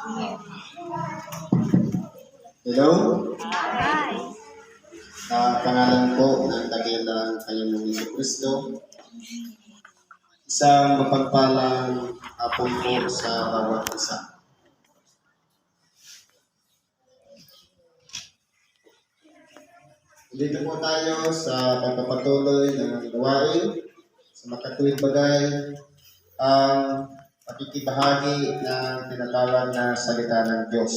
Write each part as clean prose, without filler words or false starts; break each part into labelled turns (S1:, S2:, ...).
S1: Hello?
S2: Hi.
S1: Sa pangalan po ng dakilang Panginoong Jesucristo, isang mapagpalang hapon po sa bawat isa. Dito po tayo sa pagpapatuloy ng gawain sa makatuwid bagay ang pakikibahagi ng tinatawag na salita ng Diyos.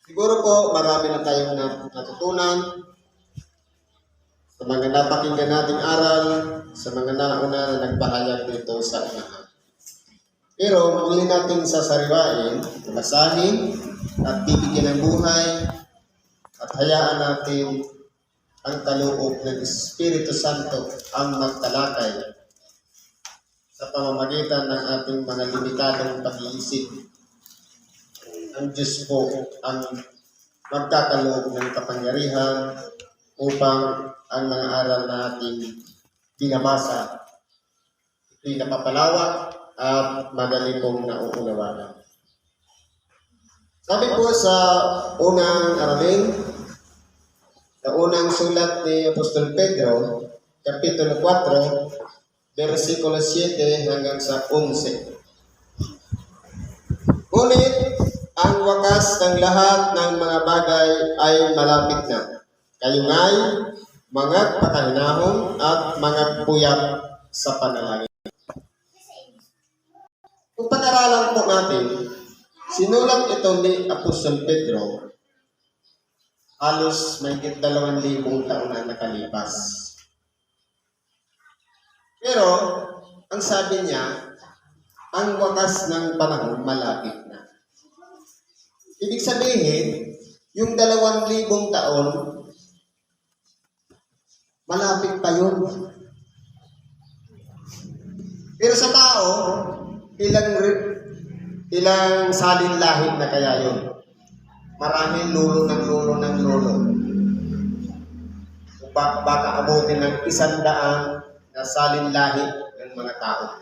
S1: Siguro po marami na tayong natutunan sa mga napakinggan nating aral, sa mga nauna na nagpahayag dito sa unahan. Pero muli natin sasariwain, basahin at bibigyan ng buhay at hayaan natin ang kaloob ng Espiritu Santo ang magtalakay sa pamamagitan ng ating mga limitadong pag-iisip. Ang Diyos po ang magkakaloob ng kapangyarihan upang ang mga aral na ating binabasa ito'y napapalawak at madali pong nauunawaan. Sabi po sa unang aralin, sa unang sulat ni Apostol Pedro, Kapitulo 4, versikulo 7 hanggang sa 11. Ngunit, ang wakas ng lahat ng mga bagay ay malapit na. Kayo nga'y mga pakahinahon at mga puyat sa panalangin. Kung pag-aralan po natin, sinulat ito ni Apostol Pedro halos mahigit 2,000 taon na nakalipas. Pero, ang sabi niya, ang wakas ng panahon malapit na. Ibig sabihin, yung 2,000 taon, malapit pa yun. Pero sa tao, ilang salin lahit na kaya yun. Maraming lulo ng lulo ng lulo. Baka abutin ng 100 na salin lahit ng mga tao.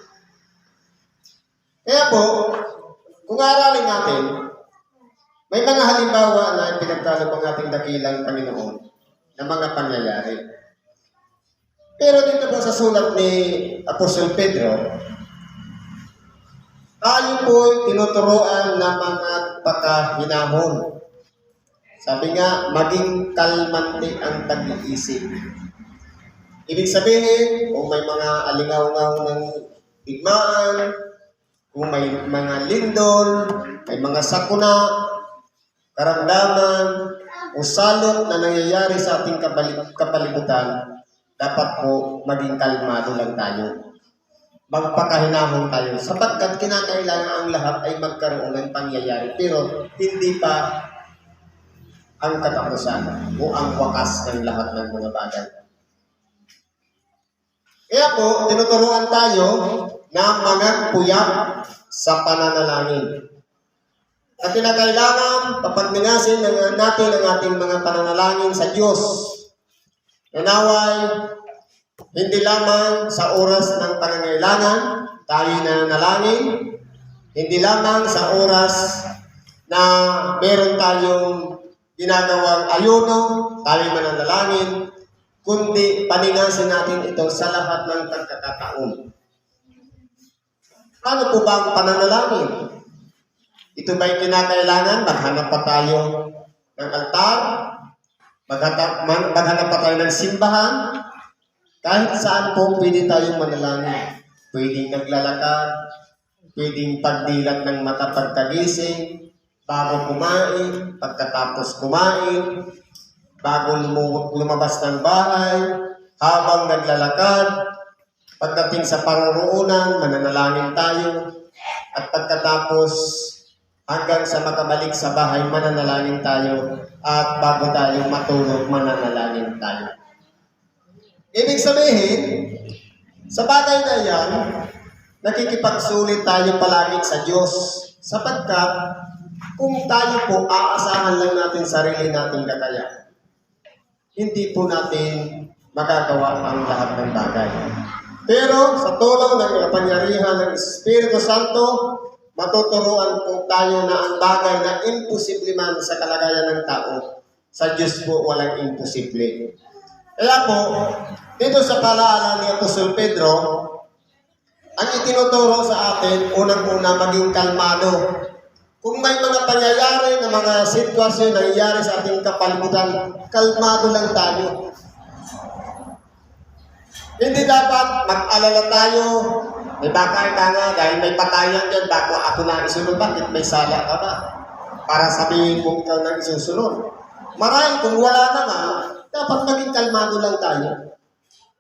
S1: Kaya po, kung aralin natin, may mga halimbawa na pinagkaloob ang ating dakilang Panginoon na mga pangyayari. Pero dito po sa sulat ni Apostol Pedro, tayo po tinuturoan na mga pakahinahon. Sabi nga, maging kalmante ang pag-iisip. Ibig sabihin, kung may mga alingaw-ngaw ng digmaan, kung may mga lindol, may mga sakuna, karamdaman o salot na nangyayari sa ating kapalibutan, dapat po maging kalmado lang tayo. Magpakahinahon tayo sapagkat kinakailangan ang lahat ay magkaroon ng pangyayari pero hindi pa ang katapusan o ang wakas ng lahat ng mga bagay. Kaya po, tinuturuan tayo ng mga puyat sa pananalangin. At kinakailangan, papagminasin natin ang ating mga pananalangin sa Diyos. Nanaway, hindi lamang sa oras ng pangangailangan, tayo nanalangin, hindi lamang sa oras na meron tayong ginagawang ayuno, tayo mananalangin, kundi paninasin natin ito sa lahat ng pagkakataon. Ano po ba ang pananalangin? Ito ba'y kinakailangan? Maghanap pa tayo ng altar? Maghanap pa tayo ng simbahan? Kahit saan po pwede tayong manalangin. Pwedeng naglalakad, pwedeng pagdilat ng mata pagkagising, bago kumain, pagkatapos kumain, bago lumabas ng bahay, habang naglalakad, pagdating sa paroroonan, mananalangin tayo, at pagkatapos hanggang sa makabalik sa bahay, mananalangin tayo, at bago tayo matulog, mananalangin tayo. Ibig sabihin, sa bagay na yan, nakikipagsulit tayo palagi sa Diyos, sapagkat kung tayo po aasahan lang natin sarili nating kakaya, hindi po natin magagawa ang lahat ng bagay. Pero sa tulong ng kapangyarihan ng Espiritu Santo, matuturuan po tayo na ang bagay na imposible man sa kalagayan ng tao, sa Diyos po walang imposible. Kaya po, dito sa palaala ni Apostol Pedro, ang itinuturo sa atin, unang-una maging kalmado. Kung may mga pangyayari na mga sitwasyon na nangyayari sa ating kapalibutan, kalmado lang tayo. Hindi dapat mag-alala tayo, may bakay ka nga, dahil may patayan dyan, bago ako na isunod, bakit may sala ka ba? Para sabihin kung ikaw na isusunod. Marahil kung wala naman, dapat maging kalmado lang tayo.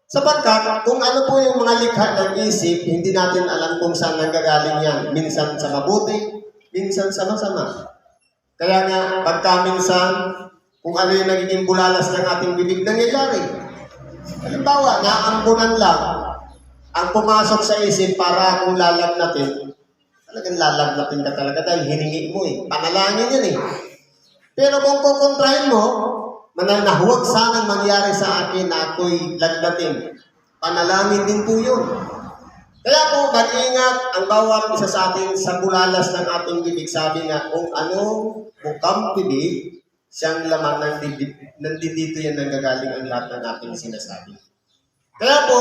S1: Sapagkat kung ano po yung mga likha ng isip, hindi natin alam kung saan nanggagaling yan. Minsan sa mabuti, minsan sa masama. Kaya nga, pagka minsan, kung ano yung nagiging bulalas ng ating bibig nangyayari. Halimbawa, naambunan lang ang pumasok sa isip para kung lalagnatin. Talagang lalagnatin ka talaga dahil hiningi mo eh. Panalangin yan eh. Pero kung kukontrahin mo, na huwag sanang mangyari sa akin na ako'y lagdating. Panalangin din po yun. Kaya po, mag-ingat ang bawat isa sa atin sa bulalas ng ating bibig. Sabi nga, kung ano bukang bibig, siyang laman ng bibig, nandito yan nanggagaling ang lahat ng ating sinasabi. Kaya po,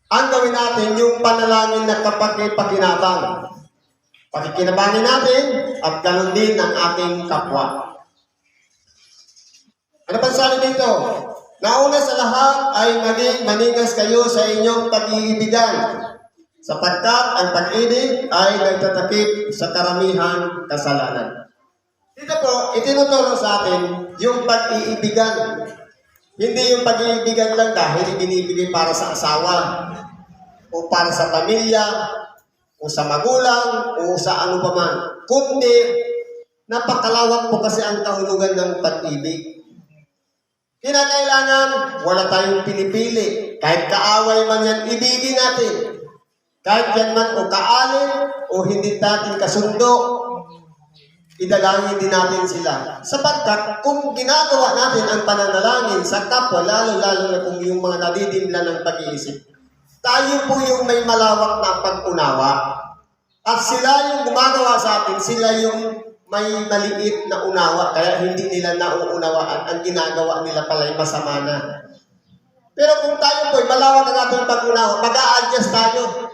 S1: ang gawin natin yung panalangin na kapag-pakinabang. Pakikinabangin natin at ganoon din ang ating kapwa. Ano pa sabi dito? Nauna sa lahat ay maging maningas kayo sa inyong pag-iibigan, sapagkat ang pag-ibig ay nagtatakip sa karamihan kasalanan. Dito po, itinuturo sa atin yung pag-iibigan. Hindi yung pag-iibigan lang dahil binibigay para sa asawa, o para sa pamilya, o sa magulang, o sa ano pa man. Kundi, napakalawak po kasi ang kahulugan ng pag-ibig. Kinakailangan, wala tayong pinipili. Kahit kaaway man yan, ibigin natin. Kahit yan man o kaalin o hindi natin kasundo, idalangin din natin sila. Sapagkat kung ginagawa natin ang pananalangin sa kapwa, lalo-lalo na kung yung mga nadidimla ng pag-iisip, tayo po yung may malawak na pag-unawa. At sila yung gumagawa sa atin, sila yung may maliit na unawa, kaya hindi nila nauunawaan ang ginagawa nila pala'y masama na. Pero kung tayo po'y malawak ang ating pag-unawa, mag-a-adjust tayo.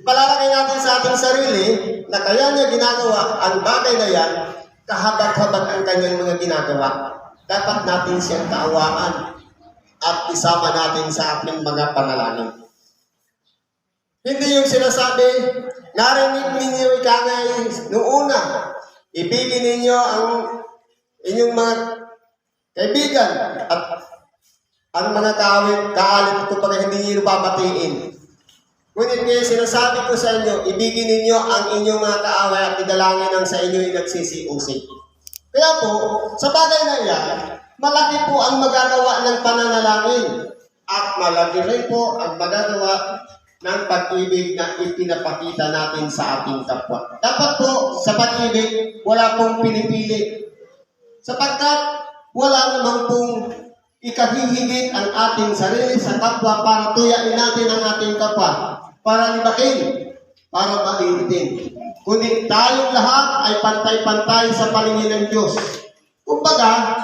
S1: Palalagay natin sa ating sarili na kaya niya ginagawa ang bagay na yan, kahabag-habag ang kanyang mga ginagawa. Dapat natin siyang kaawaan at isama natin sa ating mga panalangin. Hindi yung sinasabi, narinig ninyo ikangay noong una, ibigin ninyo ang inyong mga kaibigan at ang mga kaalit ko pag hindi nyo babatiin. Ngunit ngayon sinasabi ko sa inyo, ibigin ninyo ang inyong mga kaaway at idalangin ang sa inyo yung nagsisiusig. Kaya po, sa bagay na yan, malaki po ang magagawa ng pananalangin at malaki rin po ang magagawa ng pag-ibig na ipinapakita natin sa ating kapwa. Dapat po, sa pag-ibig, wala pong pinipili. Sapagkat wala namang pong ikahihigit ang ating sarili sa kapwa para tuyain natin ang ating kapwa, para libakin, para maliitin. Kundi tayong lahat ay pantay-pantay sa paningin ng Diyos. Kumbaga,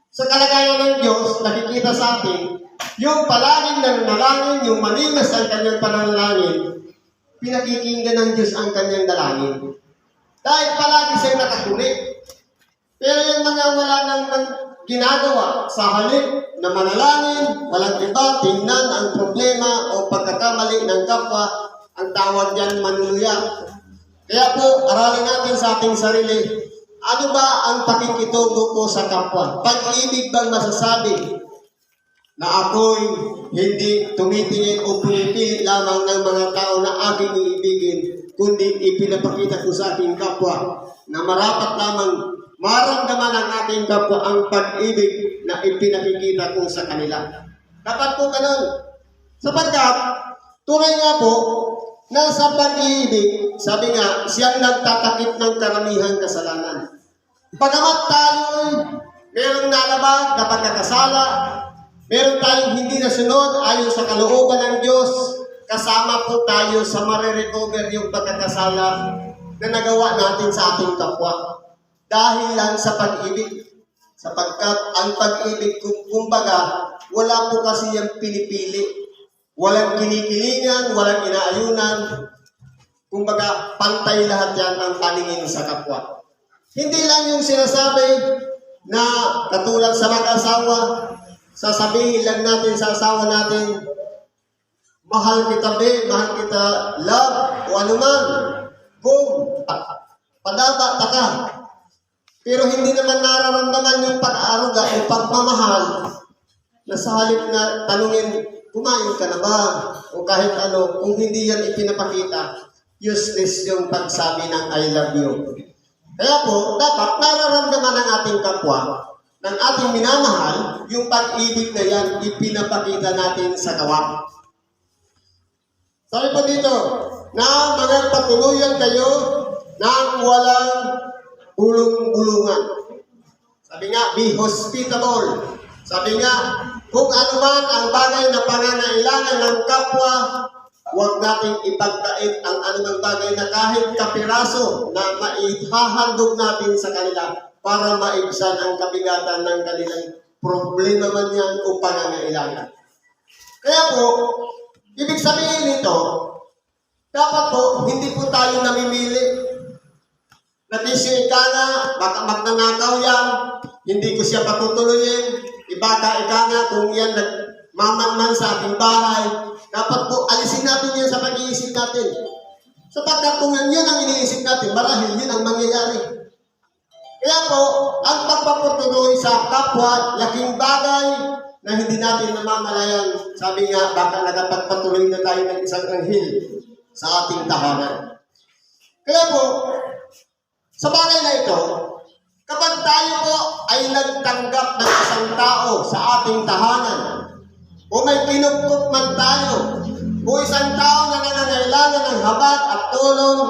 S1: sa kalagayan ng Diyos, nakikita sa atin, yung palaging nanalangin, yung maningas ang kanyang pananalangin, pinakikinggan ng Diyos ang kanyang dalangin. Dahil palagi siyang nakakunik. Pero yung mga wala nang ginagawa sa halip na manalangin, walang iba, tingnan ang problema o pagkakamali ng kapwa, ang tawag niyan manuluya. Kaya po, aralin natin sa ating sarili, ano ba ang pakikitungo ko sa kapwa? Pag-ibig bang masasabi na ako'y hindi tumitingin o pumipili lamang ng mga tao na aking iibigin, kundi ipinapakita ko sa aking kapwa na marapat lamang maramdaman ang aking kapwa ang pag-ibig na ipinakikita ko sa kanila. Dapat po ganun. Sapagkat, tunay nga po, na sa pag-ibig, sabi nga, siyang nagtatakip ng karamihan kasalanan. Pagamat tayo'y merong nalabag na pagkakasala, meron tayong hindi nasunod ayon sa kalooban ng Diyos, kasama po tayo sa marirecover yung pagkakasala na nagawa natin sa ating kapwa. Dahil lang sa pag-ibig. Sapagkat ang pag-ibig, kumbaga, wala po kasi yung pinipili. Walang kinikilingan, walang inaayunan. Kumbaga, pantay lahat yan ang paningin sa kapwa. Hindi lang yung sinasabi na katulad sa mag-asawa, sasabihin lang natin sa asawa natin, mahal kita be, mahal kita love, o anuman, kung padaba ka. Pero hindi naman nararamdaman yung pag-aaruga o pagmamahal na sa halip na tanungin, kumain ka na ba? O kahit ano, kung hindi yan ipinapakita, useless yung pagsabi ng I love you. Kaya po, dapat nararamdaman ng ating kapwa, ng ating minamahal, yung pag-ibig na yan, ipinapakita natin sa gawa. Sabi po dito, na magpatuluyan kayo ng walang bulong-bulungan. Sabi nga, be hospitable. Sabi nga, kung ano man ang bagay na pangangailangan ng kapwa, huwag nating ipagkait ang anumang bagay na kahit kapiraso na maihahandog natin sa kanila para maibsan ang kabigatan ng kanilang problema man yan o pangangailangan. Kaya po, ibig sabihin nito, dapat po, hindi po tayo namimili. Natisyo ika nga, baka magnanakaw yan, hindi ko siya patutuloyin, ibaka ika nga kung yan nagmamanman sa ating bahay, dapat po alisin natin yan sa pag-iisip natin. Sapagkat kung yan ang iniisip natin, marahil yun ang mangyayari. Kaya po, ang pagpapatuloy sa kapwa, laking bagay na hindi natin namamalayan. Sabi nga, baka nakapagpatuloy na tayo ng isang anghel sa ating tahanan. Kaya po, sa bagay na ito, kapag tayo po ay nagtanggap ng isang tao sa ating tahanan, o may pinupkup man tayo, o isang tao na nangangailangan ng habag at tulong,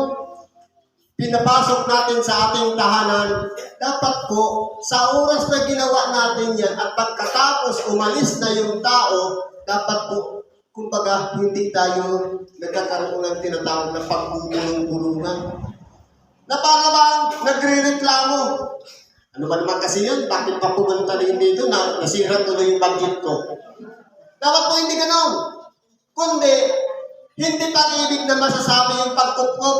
S1: pinapasok natin sa ating tahanan, dapat po, sa oras na ginawa natin yan, at pagkatapos umalis na yung tao, dapat po, kumbaga, hindi tayo nagkakaroon ng tinatawag na pagbubulong-bulungan. Na para bang nagre-reklamo. Ano ba naman kasi yun? Bakit pa pumunta din dito na nasira tuloy yung budget ko? Dapat po hindi ganon. Kundi, hindi pag-ibig na masasabi yung pagkupkup.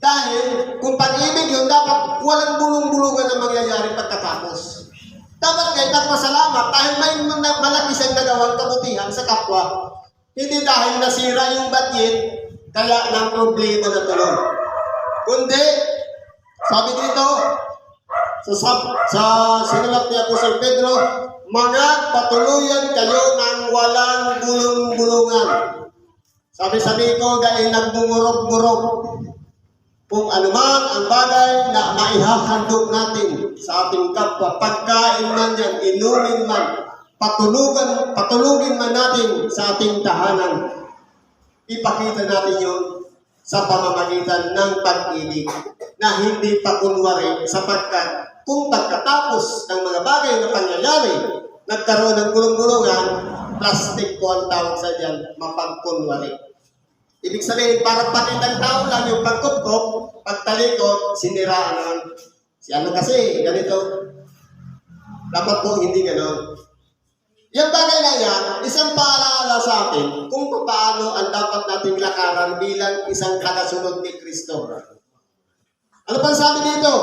S1: Dahil, kung pag-ibig yun, dapat walang bulong-bulungan na mangyayari pagkatapos. Dapat kayo nagpasalamat dahil may malaki siyang nagawang kabutihan sa kapwa. Hindi dahil nasira yung budget, kaya ng problema na tuloy. Kundi, sabi dito, sa sinulat ni Apostol Pedro, mga patuluyan kayo ng walang bulong-bulungan. Sabi-sabi ko, dahil nagbungurog-gurog. Kung anuman ang bagay na maihahandog natin sa ating kapwa, pagkain man yan, inumin man, patulugin man natin sa ating tahanan, ipakita natin yun sa pamamagitan ng pag-ibig na hindi pakunwari sapagkat kung pagkatapos ng mga bagay na pangyayari, nagkaroon ng gulong-gulungan, plastic po ang tawag sa diyan, mapagkunwari. Ibig sabihin, parang pakitang tao lang yung pagkupkop, pagtalikot, siniraan naman. Si ano kasi, ganito. Dapat po hindi gano'n. Yung bagay na yan, isang paalaala sa atin kung paano ang dapat nating lakaran bilang isang tagasunod ni Kristo. Ano pa sabi dito?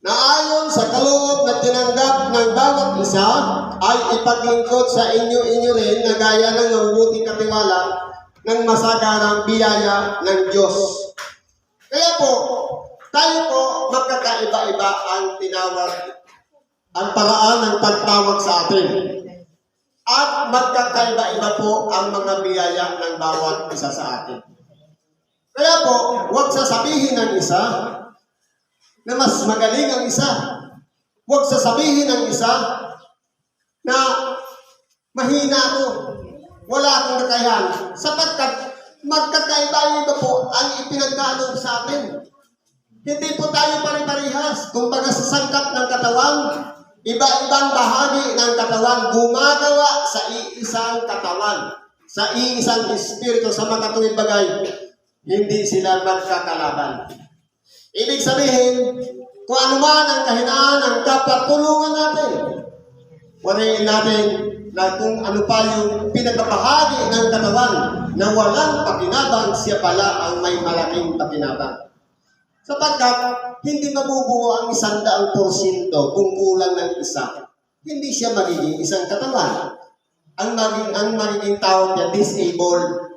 S1: Na ayon sa kaloob na tinanggap ng bawat isa ay ipaglingkod sa inyo rin na gaya ng mabuting katiwala ng masaganang biyaya ng Diyos. Kaya po, tayo po magkakaiba-iba ang tinawag, ang paraan ng pagtawag sa atin. At magkakaiba-iba po ang mga biyaya ng bawat isa sa atin. Kaya po, huwag sasabihin ng isa na mas magaling ang isa. Huwag sasabihin ng isa na mahina ako, wala akong kakayahan. Sapagkat magkakaiba-iba po ang ipinagkaloob sa atin. Hindi po tayo pare-parehas. Kumbaga sa sangkap ng katawan, iba-ibang bahagi ng katawan gumagawa sa iisang katawan. sa iisang espiritu sa makatuwid bagay, hindi sila magkakalaban. Ibig sabihin, kung ano man ang kahinaan ng kapwa, tulungan natin. Wariin natin na kung ano pa yung pinagpapahagi ng katawan na walang pakinabang, siya pala ang may malaking pakinabang. Sapagkat hindi mabubuo ang 100% kung kulang ng isa. Hindi siya magiging isang katawan. Ang magiging tawag niya, disabled.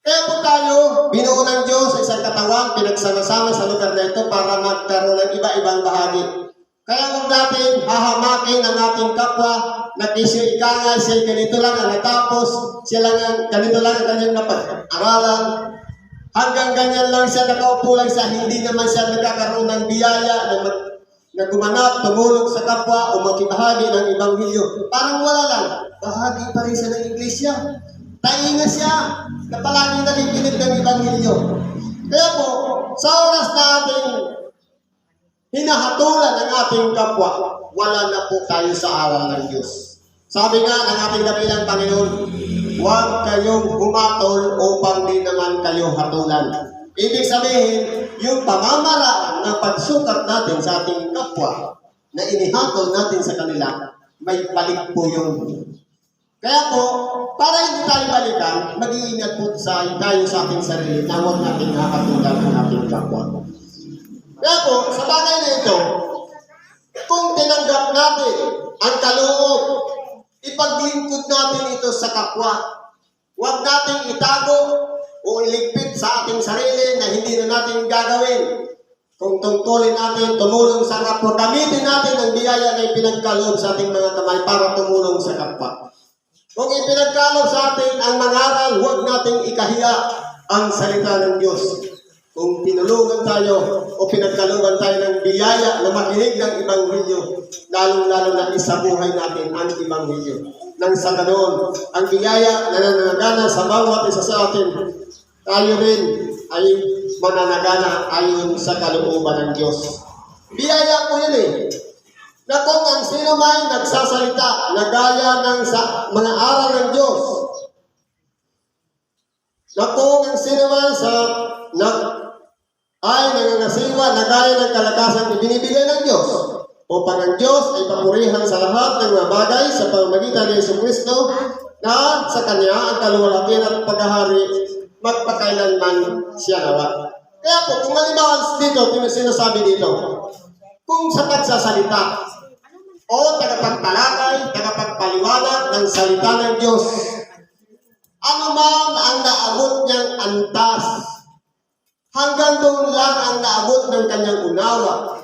S1: Kaya po tayo, binuo ng Diyos sa isang katawan, pinagsama-sama sa lugar na ito para magkaroon ng iba-ibang bahagi. Kaya huwag natin hahamakin ang ating kapwa na kisyo ikangay, siya ganito lang ang natapos, siya lang ang ganito lang ang kanyang napag-aralan. Hanggang ganyan lang siya, nakaupo lang siya, hindi naman siya nagkakaroon ng biyaya na gumanap, tumulong sa kapwa o makibahagi ng Ebanghelyo. Parang wala lang, bahagi pa rin siya ng iglesia. Tainga siya na palaging nakikinig ng Ebanghelyo. Kaya po, sa oras na ating hinahatulan ng ating kapwa, wala na po tayo sa aral ng Diyos. Sabi nga ng ating dakilang Panginoon, huwag kayong humatol upang di naman kayo hatulan. Ibig sabihin, yung pamamaraan ng pagsukat natin sa ating kapwa na inihatol natin sa kanila, may balik po yun. Kaya po, para hindi tayo balikan, mag-iingat po tayo sa ating sarili na huwag natin hahatulan ang ating kapwa. Kaya po, sa bagay na ito, kung tinanggap natin ang kaloob, ipaglingkod natin ito sa kapwa. Huwag nating itago o iligpit sa ating sarili na hindi na natin gagawin. Kung tungkulin natin, tumulong sa kapwa, gamitin natin ang biyaya na ipinagkaloob sa ating mga kamay para tumulong sa kapwa. Kung ipinagkaloob sa atin ang mangaral, huwag nating ikahiya ang salita ng Diyos. Kung tinulungan tayo o pinagkalooban tayo ng biyaya na makinig ng Ebanghelyo, lalong-lalo na isabuhay natin ang Ebanghelyo. Nang sa ganoon, ang biyaya na nananagana sa bawat isa sa atin, tayo rin ay mananagana ayon sa kalooban ng Diyos. Biyaya po yun na kung ang sino may nagsasalita na gaya ng sa mga aral ng Diyos, na kung ang sino man ay nangangasiwa na gaya ng kalakasan ibinibigay ng Diyos, upang ang Diyos ay papurihan sa lahat ng mga bagay sa pamamagitan ni Jesucristo, na sa Kanya ang kaluwalhatian at paghahari magpakailanman siya nawa. Kaya po, kung halimbawa dito, sinasabi dito, kung sa pagsasalita o tagapagtalakay, tagapagpaliwanag ng salita ng Diyos, ano man ang naabot niyang antas, hanggang doon lang ang naabot ng kanyang unawa.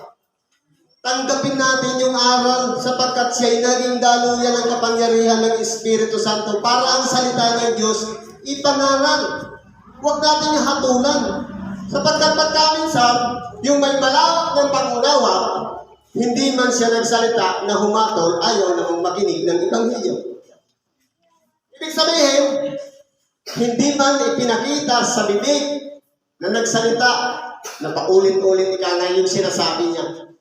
S1: Tanggapin natin yung aral sapagkat siya'y naging daluyan ng kapangyarihan ng Espiritu Santo para ang salita ng Diyos ipangaral. Huwag natin hatulan. Sapagkat pagkaminsan, yung may malawak ng pangunawa, hindi man siya nagsalita na humatol, ayaw namang makinig ng Ebanghelyo. Ibig sabihin, hindi man ipinakita sa bibig na nagsalita, na paulit-ulit yung sinasabi niya.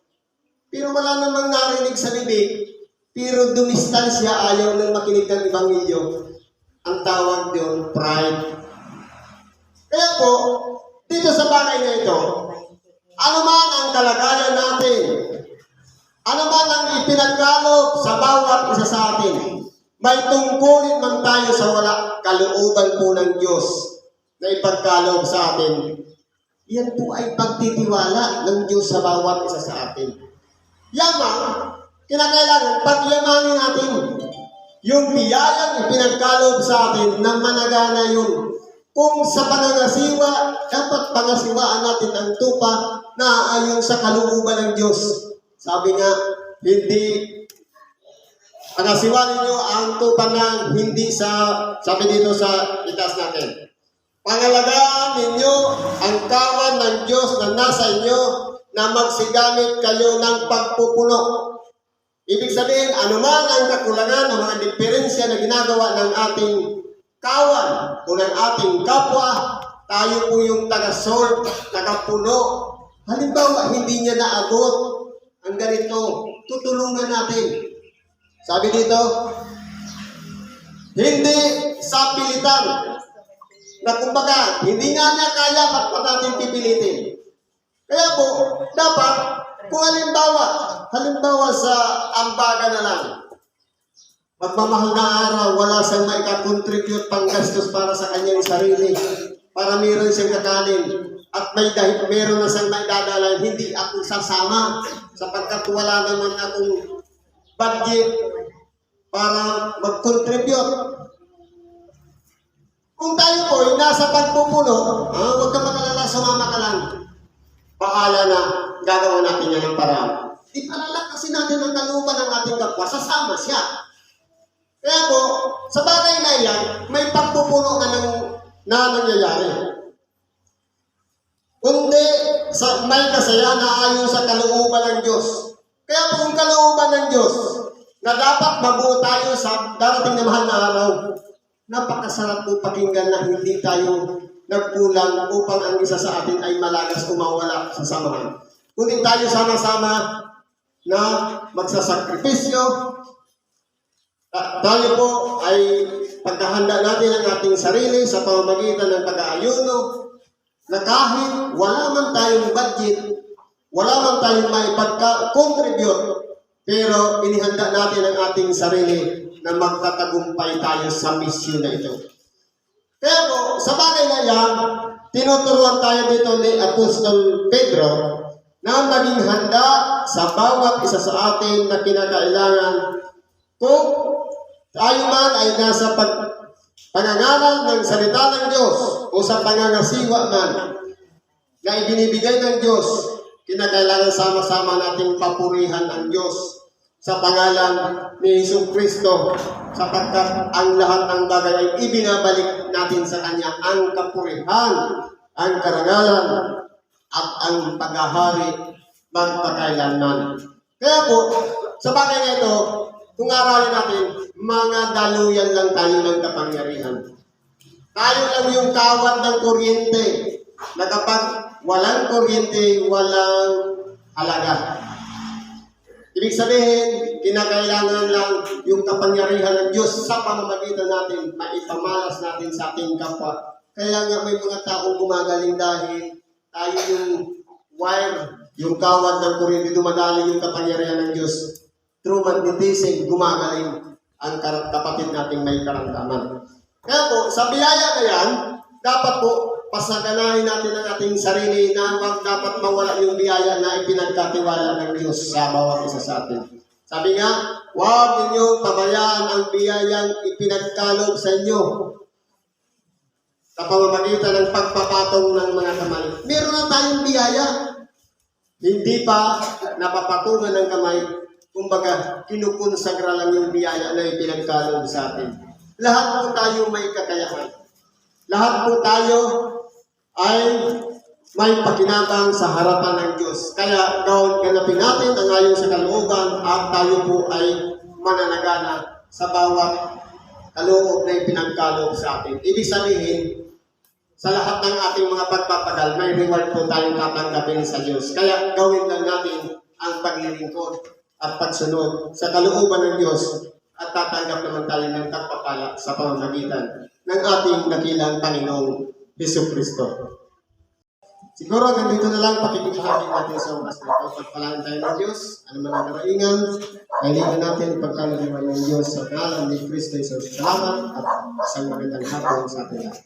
S1: Pero wala namang narinig sa bibig, pero dumistansya, ayaw nang makinig ng Ebanghelyo. Ang tawag doon, pride. Kaya po, dito sa bagay na ito, ano man ang kalagayan natin, ano man ang ipinagkaloob sa bawat isa sa atin, may tungkulin man tayo sa wala kalooban po ng Diyos na ipagkaloob sa atin. Yan po ay pagtitiwala ng Diyos sa bawat isa sa atin. Yaman, kinakailangan pagyamanin natin yung biyayang ipinagkaloob sa atin na managana yun. Kung sa pangangasiwa, dapat pangasiwaan natin ang tupa na ayon sa kalooban ng Diyos. Sabi nga, hindi pangasiwaan ninyo ang tupa na hindi sa, sabi dito sa itas natin, pangalagaan ninyo ang kawan ng Diyos na nasa inyo na magsigamit kayo ng pagpupuno. Ibig sabihin, anuman ang kakulangan o mga diferensya na ginagawa ng ating kawan o ng ating kapwa, tayo po yung taga-sort, taga-puno. Halimbawa, hindi niya naabot ang ganito, tutulungan natin. Sabi dito, hindi sa pilitan. Na kumbaga, hindi nga niya kaya, ba't pa natin pipilitin? Kaya po, dapat, kung halimbawa sa ambaga na lang, magmamahal na araw, wala siyang maikakontribute pang gastos para sa kanyang sarili, para meron siyang kakanin, at meron na siyang maidadala, hindi ako sasama, sapagkat wala naman akong budget para mag-contribute. Kung tayo po ay nasa pagpupuno, huwag ka makalala, sumama ka lang. Bahala na, gagawa natin yan ng paraan. Ipalalakasin natin ang kalooban ng ating kapwa, sasama siya. Kaya po, sa bagay na yan, may pagpupuno na nangyayari. Kundi, may kasaya na ayon sa kalooban ng Diyos. Kaya po, kung kalooban ng Diyos, na dapat mabuo tayo sa darating na mahal na araw, napakasarap po pakinggan na hindi tayo nagkulang upang ang isa sa atin ay malagas o mawala sa samahan. Kundi tayo sama-sama na magsasakripisyo. Tayo po ay pagkahanda natin ang ating sarili sa pamamagitan ng pag-aayuno na kahit wala man tayong budget, wala man tayong maipagka-contribute, pero inihanda natin ang ating sarili na magtatagumpay tayo sa misyon na ito. Kaya po, sa bagay na yan, tinuturuan tayo dito ni Apostol Pedro na maging handa sa bawat isa sa atin na kinakailangan kung tayo man ay nasa pangangaral ng salita ng Diyos o sa pangangasiwa man na ibinibigay ng Diyos, kinakailangan sama-sama nating papurihan ang Diyos sa pangalan ni Hesus Kristo, sapagkat ang lahat ng bagay ay ibinabalik natin sa Kanya, ang kapurihan, ang karangalan, at ang paghahari magpakailanman. Kaya po, sa bagay na ito, kung aralin natin, mga daluyan lang tayo ng kapangyarihan. Tayo lang yung kawat ng kuryente, na kapag walang kuryente, walang halaga. Ibig sabihin, kinakailangan lang yung kapangyarihan ng Diyos sa pamamagitan natin, maipamalas natin sa ating kapwa. Kaya nga may mga taong gumagaling dahil tayo yung wire, yung kawad ng kuryente, dumadali yung kapangyarihan ng Diyos. Through magnetism, gumagaling ang kapatid nating may karamdaman. Kaya po, sa biyaya na yan, dapat po, pasaganahin natin ang ating sarili na dapat mawala yung biyaya na ipinagkatiwala ng Diyos sa bawat isa sa atin. Sabi nga, huwag ninyong pabayaan ang biyayang ipinagkaloob sa inyo sa pamamagitan ng pagpapatong ng mga kamay. Meron na tayong biyaya. Hindi pa napapatungan ng kamay. Kumbaga, kinukonsagra lang yung biyaya na ipinagkaloob sa atin. Lahat po tayo may kakayahan. Lahat po tayo ay may pakinabang sa harapan ng Diyos. Kaya ganapin natin ang ayon sa kalooban at tayo po ay mananagana sa bawat kaloob na ipinagkaloob sa atin. Ibig sabihin, sa lahat ng ating mga pagpapagal, may reward po tayong tatanggapin sa Diyos. Kaya gawin lang natin ang paglilingkod at pagsunod sa kalooban ng Diyos at tatanggap naman tayo ng pagpapala sa pamamagitan ng ating dakilang Panginoong Hesus Kristo. Siguro hanggang dito na lang pakikipahagi natin sa oras na ito. Pagpalaan tayo ng Diyos, ano man ang karaingan, kailangan natin ipagkalooban ng Diyos sa pangalan ni Kristo Jesus. Salamat at isang magandang hapon sa atin lahat.